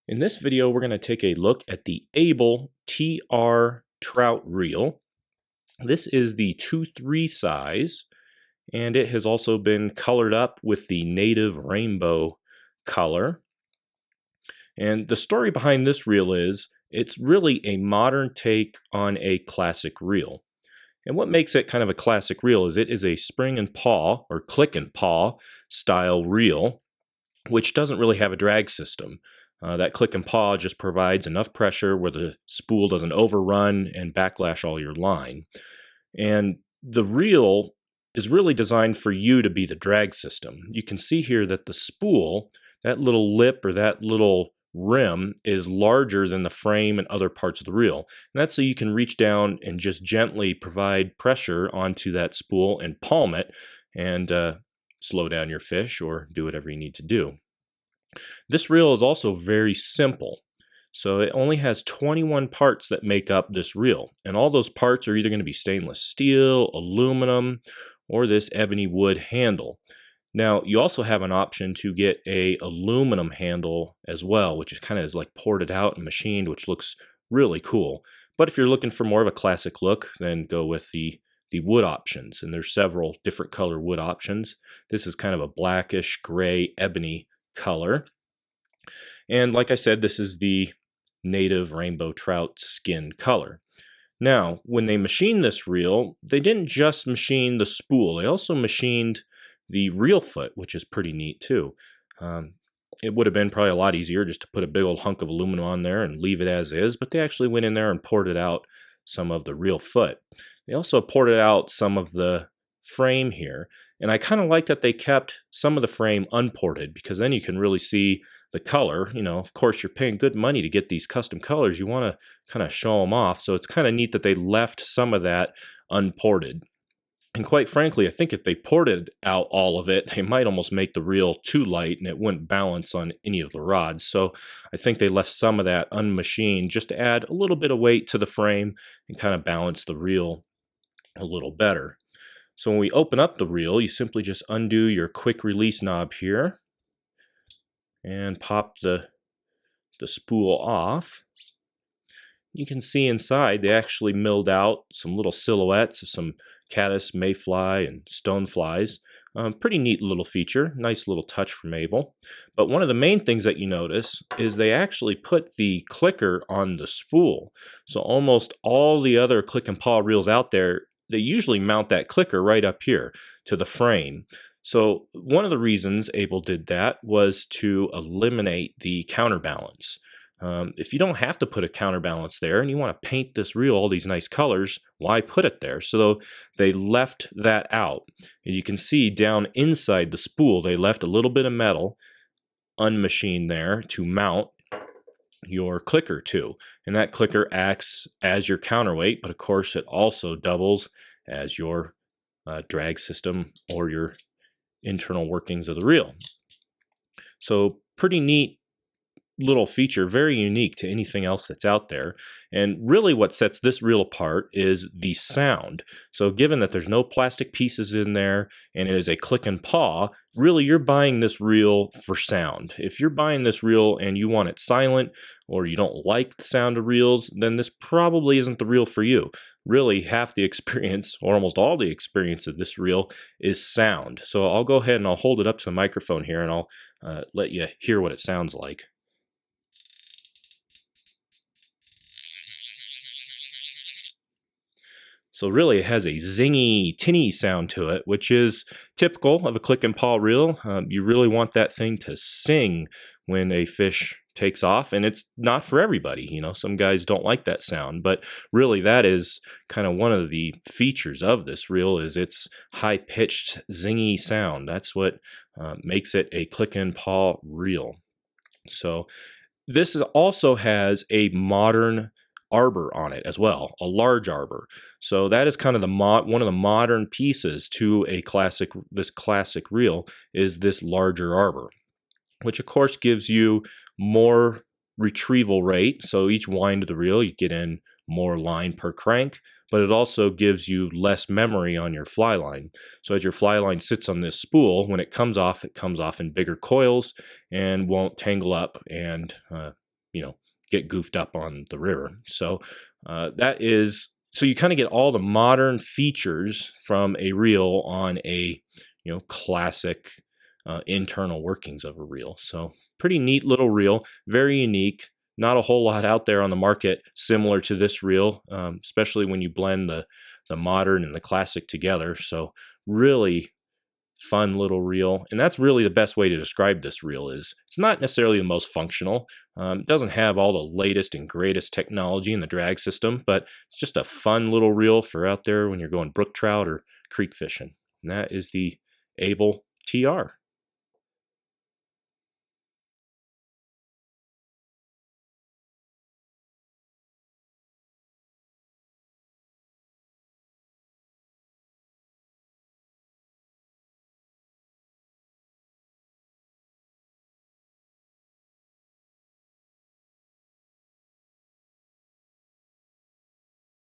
In this video, we're going to take a look at the Abel TR Trout Reel. This is the 2-3 size, and it has also been colored up with the native rainbow color. And the story behind this reel is it's really a modern take on a classic reel. And what makes it kind of a classic reel is it is a spring and paw or click and paw style reel, which doesn't really have a drag system. That click and paw just provides enough pressure where the spool doesn't overrun and backlash all your line. And the reel is really designed for you to be the drag system. You can see here that the spool, that little lip or that little rim, is larger than the frame and other parts of the reel. And that's so you can reach down and just gently provide pressure onto that spool and palm it and slow down your fish or do whatever you need to do. This reel is also very simple. So it only has 21 parts that make up this reel. And all those parts are either going to be stainless steel, aluminum, or this ebony wood handle. Now, you also have an option to get a aluminum handle as well, which is kind of like ported out and machined, which looks really cool. But if you're looking for more of a classic look, then go with the wood options. And there's several different color wood options. This is kind of a blackish gray ebony color. And like I said, this is the native rainbow trout skin color. Now, when they machined this reel, they didn't just machine the spool. They also machined the reel foot, which is pretty neat too. It would have been probably a lot easier just to put a big old hunk of aluminum on there and leave it as is, but they actually went in there and ported out some of the reel foot. They also ported out some of the frame here, and I kind of like that they kept some of the frame unported, because then you can really see the color. You know, of course, you're paying good money to get these custom colors. You want to kind of show them off, so it's kind of neat that they left some of that unported. And quite frankly, I think if they ported out all of it, they might almost make the reel too light and it wouldn't balance on any of the rods. So I think they left some of that unmachined just to add a little bit of weight to the frame and kind of balance the reel a little better. So when we open up the reel, you simply just undo your quick release knob here and pop the spool off. You can see inside they actually milled out some little silhouettes of some caddis, mayfly, and stoneflies. Pretty neat little feature, nice little touch from Abel. But one of the main things that you notice is they actually put the clicker on the spool. So almost all the other click and paw reels out there, they usually mount that clicker right up here to the frame. So one of the reasons Abel did that was to eliminate the counterbalance. If you don't have to put a counterbalance there and you want to paint this reel all these nice colors, why put it there? So they left that out. And you can see down inside the spool, they left a little bit of metal unmachined there to mount your clicker to. And that clicker acts as your counterweight, but of course it also doubles as your drag system or your internal workings of the reel. So pretty neat little feature, very unique to anything else that's out there. And really what sets this reel apart is the sound. So given that there's no plastic pieces in there and it is a click and paw, really you're buying this reel for sound. If you're buying this reel and you want it silent or you don't like the sound of reels, then this probably isn't the reel for you. Really, half the experience, or almost all the experience of this reel, is sound. So I'll go ahead and I'll hold it up to the microphone here and I'll let you hear what it sounds like. So really it has a zingy, tinny sound to it, which is typical of a click and paw reel. You really want that thing to sing when a fish takes off, and it's not for everybody. You know, some guys don't like that sound, but really that is kind of one of the features of this reel is its high-pitched, zingy sound. That's what makes it a click and paw reel. So this also has a modern arbor on it as well, a large arbor. So that is kind of one of the modern pieces to this classic reel is this larger arbor, which of course gives you more retrieval rate. So each wind of the reel, you get in more line per crank, but it also gives you less memory on your fly line. So as your fly line sits on this spool, when it comes off in bigger coils and won't tangle up and get goofed up on the river. So so you kind of get all the modern features from a reel on a classic internal workings of a reel. So pretty neat little reel, very unique. Not a whole lot out there on the market similar to this reel, especially when you blend the modern and the classic together. So really fun little reel, and that's really the best way to describe this reel. Is it's not necessarily the most functional. It doesn't have all the latest and greatest technology in the drag system, but it's just a fun little reel for out there when you're going brook trout or creek fishing. And that is the Abel TR.